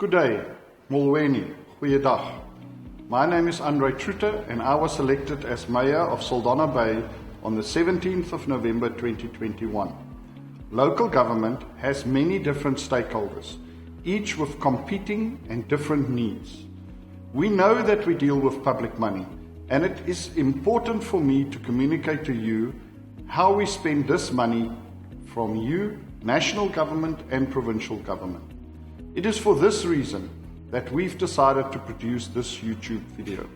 Good day, Molweni, goeiedag. My name is Andre Trutte and I was elected as Mayor of Saldanha Bay on the 17th of November 2021. Local government has many different stakeholders, each with competing and different needs. We know that we deal with public money, and it is important for me to communicate to you how we spend this money from you, national government and provincial government. It is for this reason that we've decided to produce this YouTube video.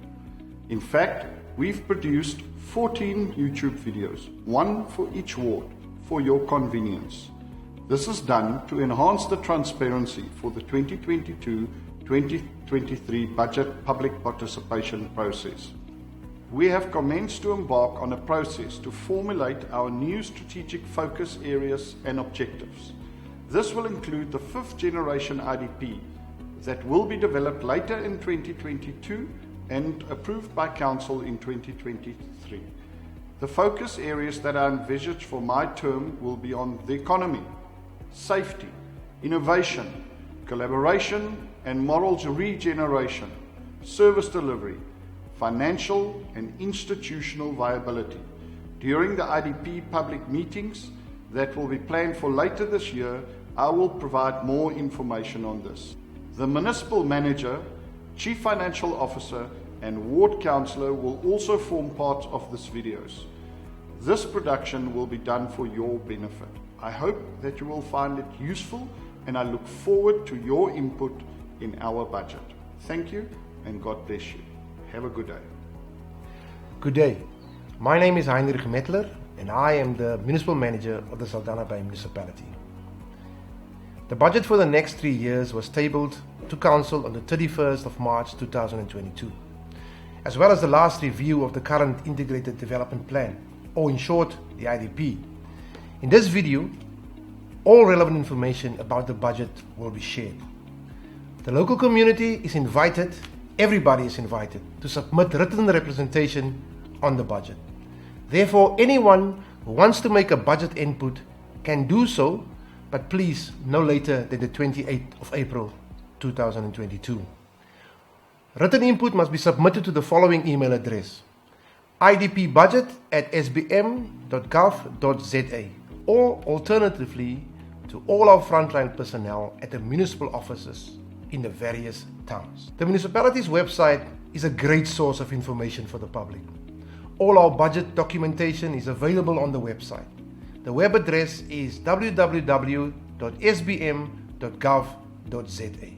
In fact, we've produced 14 YouTube videos, one for each ward, for your convenience. This is done to enhance the transparency for the 2022-2023 budget public participation process. We have commenced to embark on a process to formulate our new strategic focus areas and objectives. This will include the 5th generation IDP that will be developed later in 2022 and approved by Council in 2023. The focus areas that are envisaged for my term will be on the economy, safety, innovation, collaboration and moral regeneration, service delivery, financial and institutional viability. During the IDP public meetings that will be planned for later this year, I will provide more information on this. The municipal manager, chief financial officer and ward councillor will also form part of these videos. This production will be done for your benefit. I hope that you will find it useful and I look forward to your input in our budget. Thank you and God bless you. Have a good day. Good day. My name is Heinrich Mettler and I am the Municipal Manager of the Saldanha Bay Municipality. The budget for the next 3 years was tabled to Council on the 31st of March 2022, as well as the last review of the current Integrated Development Plan, or in short, the IDP. In this video, all relevant information about the budget will be shared. The local community is invited, everybody is invited, to submit written representation on the budget. Therefore, anyone who wants to make a budget input can do so, but please no later than the 28th of April 2022. Written input must be submitted to the following email address: idpbudget@sbm.gov.za, or alternatively to all our frontline personnel at the municipal offices in the various towns. The municipality's website is a great source of information for the public. All our budget documentation is available on the website. The web address is www.sbm.gov.za.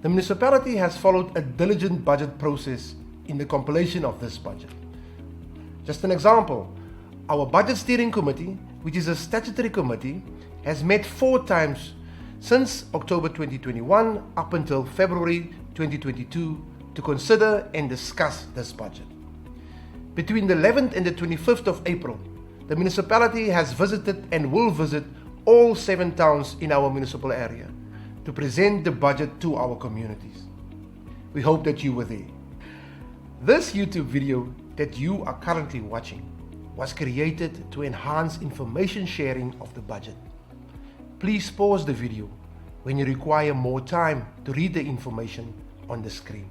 The municipality has followed a diligent budget process in the compilation of this budget. Just an example, our Budget Steering Committee, which is a statutory committee, has met 4 times since October 2021 up until February 2022 to consider and discuss this budget. Between the 11th and the 25th of April, the municipality has visited and will visit all 7 towns in our municipal area to present the budget to our communities. We hope that you were there. This YouTube video that you are currently watching was created to enhance information sharing of the budget. Please pause the video when you require more time to read the information on the screen.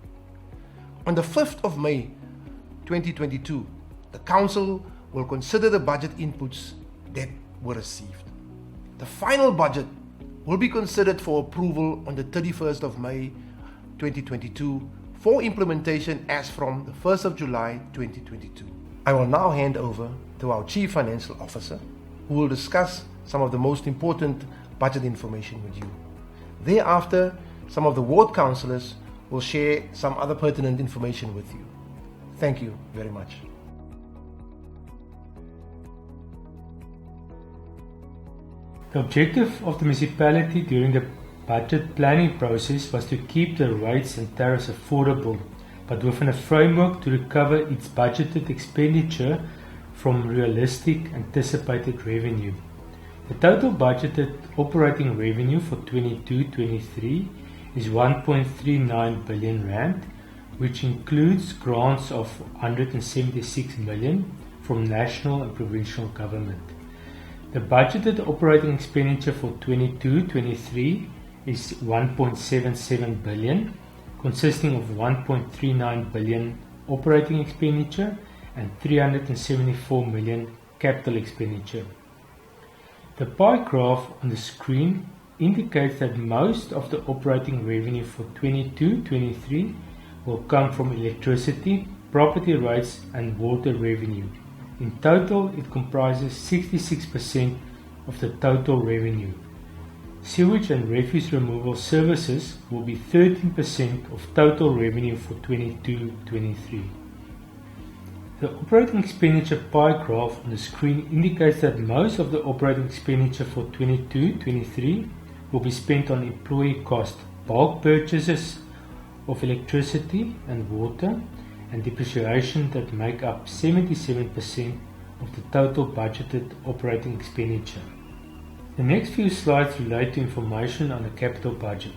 On the 5th of May 2022, the Council will consider the budget inputs that were received. The final budget will be considered for approval on the 31st of May 2022 for implementation as from the 1st of July 2022. I will now hand over to our Chief Financial Officer, who will discuss some of the most important budget information with you. Thereafter, some of the ward councillors will share some other pertinent information with you. Thank you very much. The objective of the municipality during the budget planning process was to keep the rates and tariffs affordable, but within a framework to recover its budgeted expenditure from realistic anticipated revenue. The total budgeted operating revenue for 22-23 is 1.39 billion rand, which includes grants of 176 million from national and provincial government. The budgeted operating expenditure for 22-23 is 1.77 billion, consisting of 1.39 billion operating expenditure and 374 million capital expenditure. The pie graph on the screen indicates that most of the operating revenue for 22-23 will come from electricity, property rights and water revenue. In total, it comprises 66% of the total revenue. Sewage and refuse removal services will be 13% of total revenue for 22-23. The operating expenditure pie graph on the screen indicates that most of the operating expenditure for 22-23 will be spent on employee cost, bulk purchases of electricity and water, and depreciation that make up 77% of the total budgeted operating expenditure. The next few slides relate to information on the capital budget.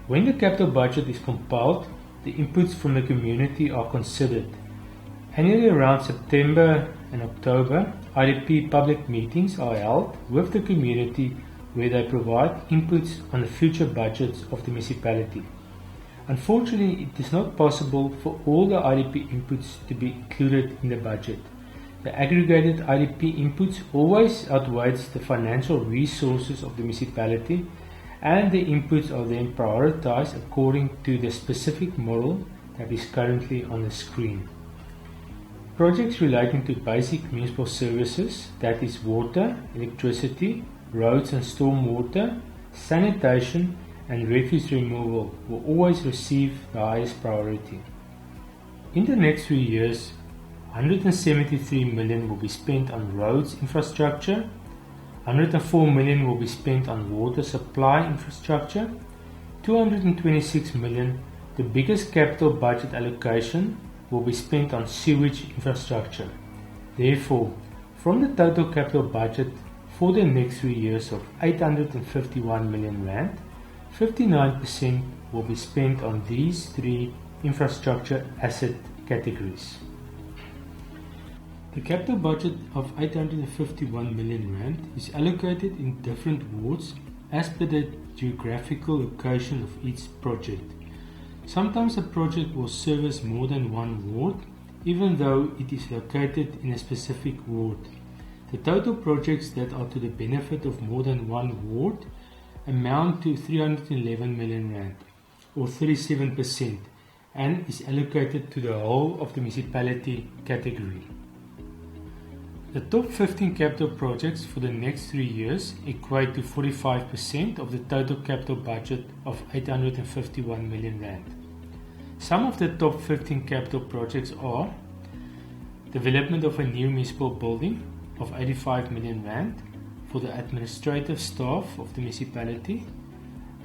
When the capital budget is compiled, the inputs from the community are considered. Annually around September and October, IDP public meetings are held with the community where they provide inputs on the future budgets of the municipality. Unfortunately, it is not possible for all the IDP inputs to be included in the budget. The aggregated IDP inputs always outweighs the financial resources of the municipality, and the inputs are then prioritized according to the specific model that is currently on the screen. Projects relating to basic municipal services, that is water, electricity, roads and stormwater, sanitation and refuse removal, will always receive the highest priority. In the next few years, 173 million will be spent on roads infrastructure, 104 million will be spent on water supply infrastructure, 226 million, the biggest capital budget allocation, will be spent on sewage infrastructure. Therefore, from the total capital budget for the next 3 years of 851 million rand, 59% will be spent on these three infrastructure asset categories. The capital budget of 851 million rand is allocated in different wards as per the geographical location of each project. Sometimes a project will service more than one ward, even though it is located in a specific ward. The total projects that are to the benefit of more than one ward amount to 311 million rand, or 37%, and is allocated to the whole of the municipality category. The top 15 capital projects for the next 3 years equate to 45% of the total capital budget of 851 million rand. Some of the top 15 capital projects are development of a new municipal building of 85 million rand for the administrative staff of the municipality,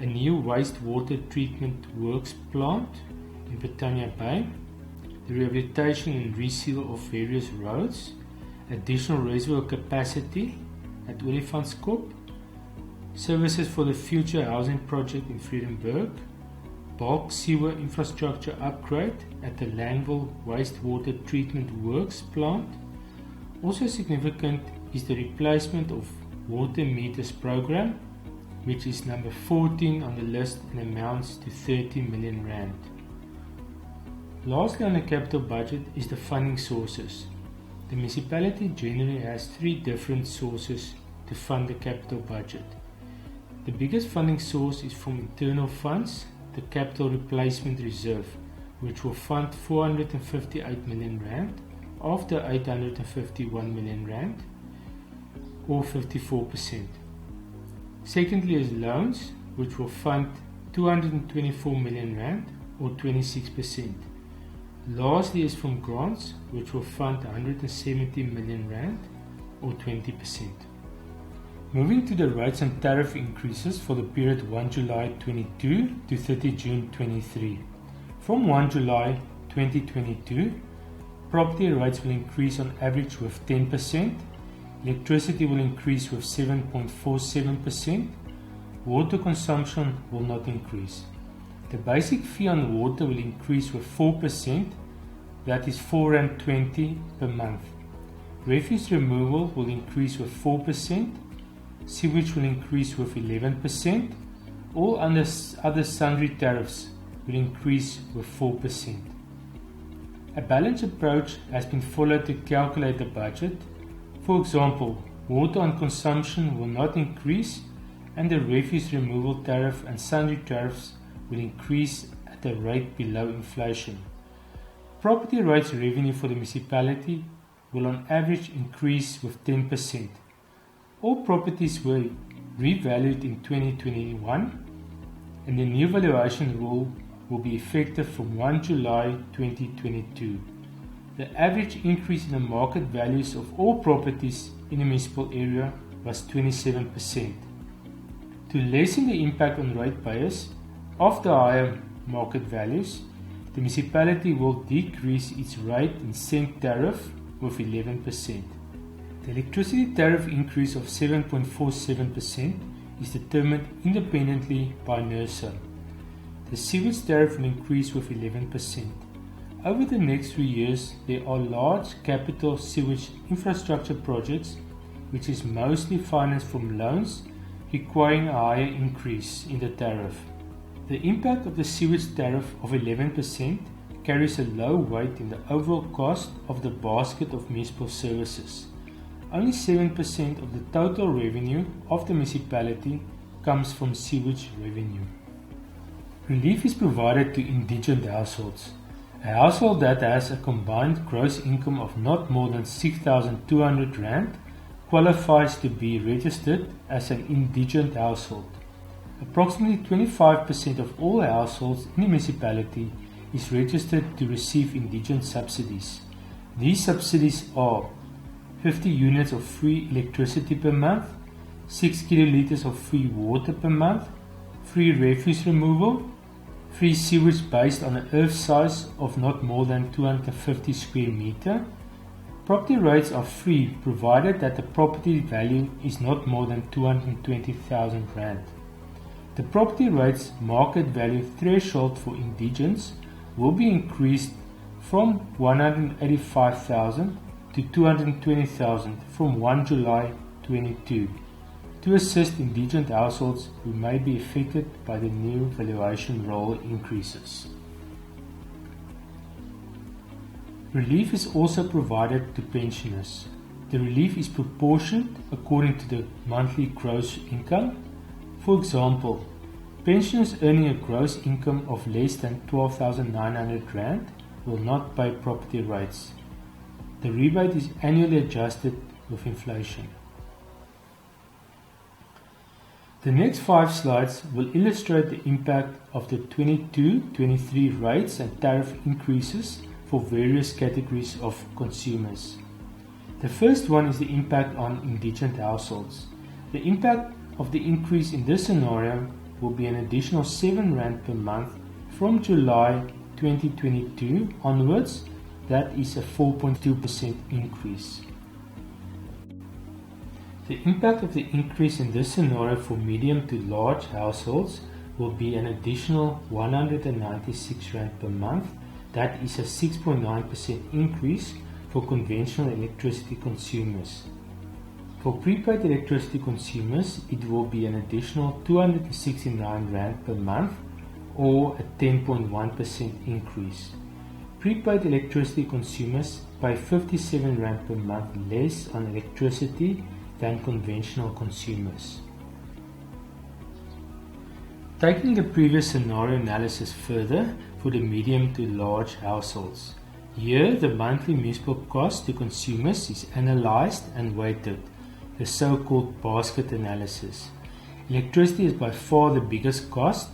a new wastewater treatment works plant in Britannia Bay, the rehabilitation and reseal of various roads, additional reservoir capacity at Olifantskop, services for the future housing project in Vredenburg, bulk sewer infrastructure upgrade at the Langebaan wastewater treatment works plant. Also significant is the replacement of water meters program, which is number 14 on the list and amounts to 30 million rand. Lastly on the capital budget is the funding sources. The municipality generally has 3 different sources to fund the capital budget. The biggest funding source is from internal funds, the capital replacement reserve, which will fund 458 million rand of the 851 million rand, or 54%. Secondly is loans, which will fund 224 million rand, or 26%. Lastly is from grants, which will fund 170 million rand, or 20%. Moving to the rates and tariff increases for the period 1 July 22 to 30 June 23. From 1 July 2022, property rates will increase on average with 10%, electricity will increase with 7.47%, water consumption will not increase. The basic fee on water will increase with 4%, that is R4.20 per month. Refuse removal will increase with 4%, sewage will increase with 11%, All other sundry tariffs will increase with 4%. A balanced approach has been followed to calculate the budget. For example, water on consumption will not increase, and the refuse removal tariff and sundry tariffs will increase at a rate below inflation. Property rights revenue for the municipality will on average increase with 10%. All properties were revalued in 2021, and the new valuation rule will be effective from 1 July 2022. The average increase in the market values of all properties in the municipal area was 27%. To lessen the impact on ratepayers of the higher market values, the municipality will decrease its rate and cent tariff with 11%. The electricity tariff increase of 7.47% is determined independently by NERSA. The sewage tariff will increase with 11%. Over the next 3 years, there are large capital sewage infrastructure projects which is mostly financed from loans requiring a higher increase in the tariff. The impact of the sewage tariff of 11% carries a low weight in the overall cost of the basket of municipal services. Only 7% of the total revenue of the municipality comes from sewage revenue. Relief is provided to indigent households. A household that has a combined gross income of not more than 6,200 Rand qualifies to be registered as an indigent household. Approximately 25% of all households in the municipality is registered to receive indigent subsidies. These subsidies are 50 units of free electricity per month, 6 kiloliters of free water per month, free refuse removal, free sewage based on an earth size of not more than 250 square meter. Property rates are free provided that the property value is not more than 220,000 Rand. The property rates market value threshold for indigents will be increased from 185,000 to 220,000 from 1 July 2022 to assist indigent households who may be affected by the new valuation roll increases. Relief is also provided to pensioners. The relief is proportioned according to the monthly gross income. For example, pensioners earning a gross income of less than 12,900 Rand will not pay property rates. The rebate is annually adjusted with inflation. The next 5 slides will illustrate the impact of the 22-23 rates and tariff increases for various categories of consumers. The first one is the impact on indigent households. The impact of the increase in this scenario will be an additional 7 Rand per month from July 2022 onwards. That is a 4.2% increase. The impact of the increase in this scenario for medium to large households will be an additional 196 Rand per month. That is a 6.9% increase for conventional electricity consumers. For prepaid electricity consumers, it will be an additional 269 Rand per month or a 10.1% increase. Prepaid electricity consumers pay 57 Rand per month less on electricity than conventional consumers. Taking the previous scenario analysis further for the medium to large households. Here, the monthly municipal cost to consumers is analyzed and weighted, the so-called basket analysis. Electricity is by far the biggest cost.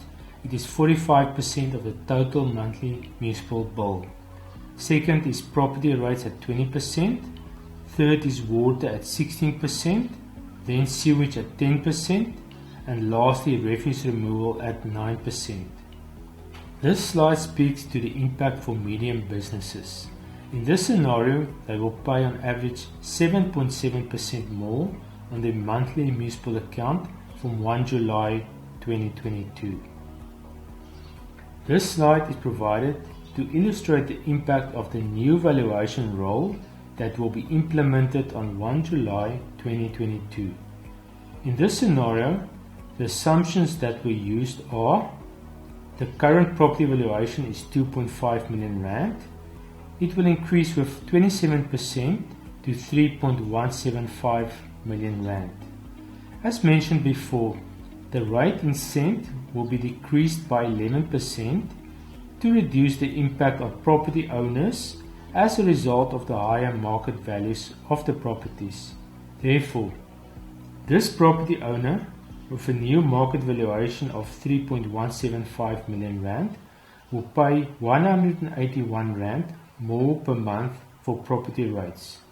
It is 45% of the total monthly municipal bill. Second is property rates at 20%. Third is water at 16%. Then sewage at 10%. And lastly refuse removal at 9%. This slide speaks to the impact for medium businesses. In this scenario, they will pay on average 7.7% more on their monthly municipal account from 1 July 2022. This slide is provided to illustrate the impact of the new valuation roll that will be implemented on 1 July 2022. In this scenario, The assumptions that were used are: the current property valuation is 2.5 million rand. It will increase with 27% to 3.175 million rand. As mentioned before, the rate in cent will be decreased by 11% to reduce the impact on property owners as a result of the higher market values of the properties. Therefore, this property owner with a new market valuation of 3.175 million rand will pay 181 rand more per month for property rates.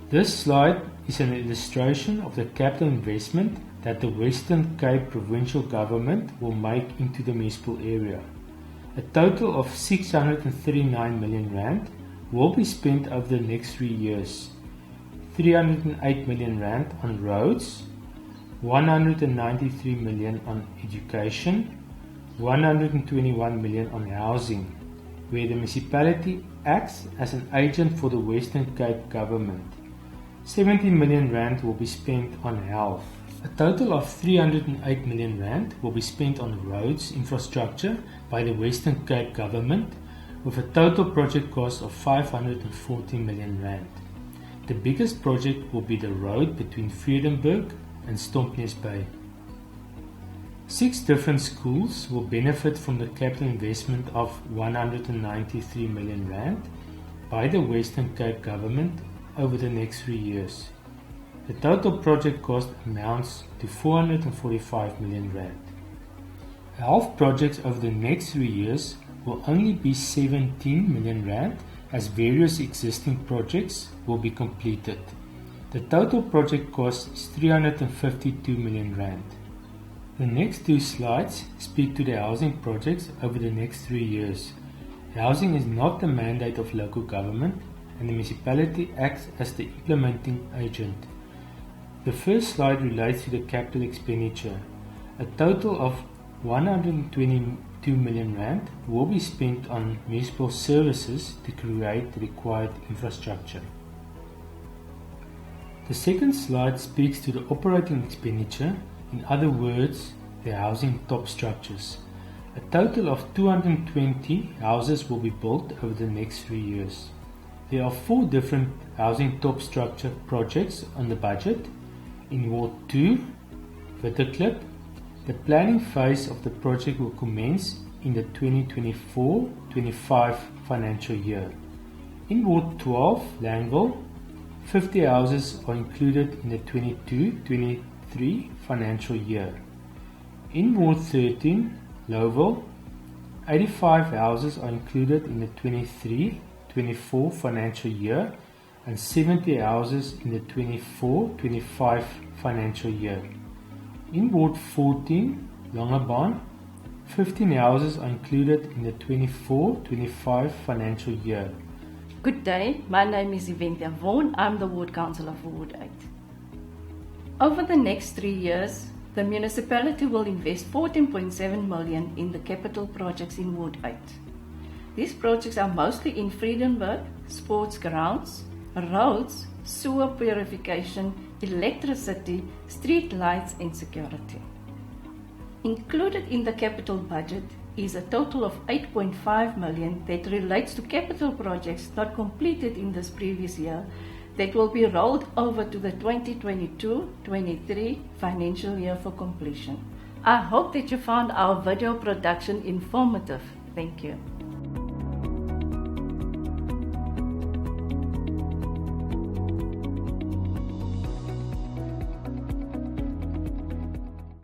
This slide is an illustration of the capital investment that the Western Cape Provincial Government will make into the municipal area. A total of 639 million rand will be spent over the next 3 years. 308 million rand on roads, 193 million on education, 121 million on housing, where the municipality acts as an agent for the Western Cape Government. 70 million rand will be spent on health. A total of 308 million rand will be spent on roads infrastructure by the Western Cape Government, with a total project cost of 540 million rand. The biggest project will be the road between Vredenburg and Stompnes Bay. 6 different schools will benefit from the capital investment of 193 million rand by the Western Cape Government over the next 3 years. The total project cost amounts to 445 million rand. Health projects over the next 3 years will only be 17 million rand, as various existing projects will be completed. The total project cost is 352 million rand. The next 2 slides speak to the housing projects over the next 3 years. Housing is not the mandate of local government, and the municipality acts as the implementing agent. The first slide relates to the capital expenditure. A total of 122 million rand will be spent on municipal services to create the required infrastructure. The second slide speaks to the operating expenditure, in other words, the housing top structures. A total of 220 houses will be built over the next 3 years. There are 4 different housing top structure projects on the budget. In Ward 2, Vredenburg, the planning phase of the project will commence in the 2024-25 financial year. In Ward 12, Langebaan, 50 houses are included in the 22-23 financial year. In Ward 13, Lowville, 85 houses are included in the 23-24 financial year and 70 houses in the 24-25 financial year. In Ward 14, Langebaan, 15 houses are included in the 24-25 financial year. Good day, my name is Yventia Vaughan. I'm the Ward Councillor for Ward 8. Over the next 3 years, the municipality will invest 14.7 million in the capital projects in Ward 8. These projects are mostly in Vredenburg, sports grounds, roads, sewer purification, electricity, street lights and security. Included in the capital budget is a total of 8.5 million that relates to capital projects not completed in this previous year that will be rolled over to the 2022-23 financial year for completion. I hope that you found our video production informative. Thank you.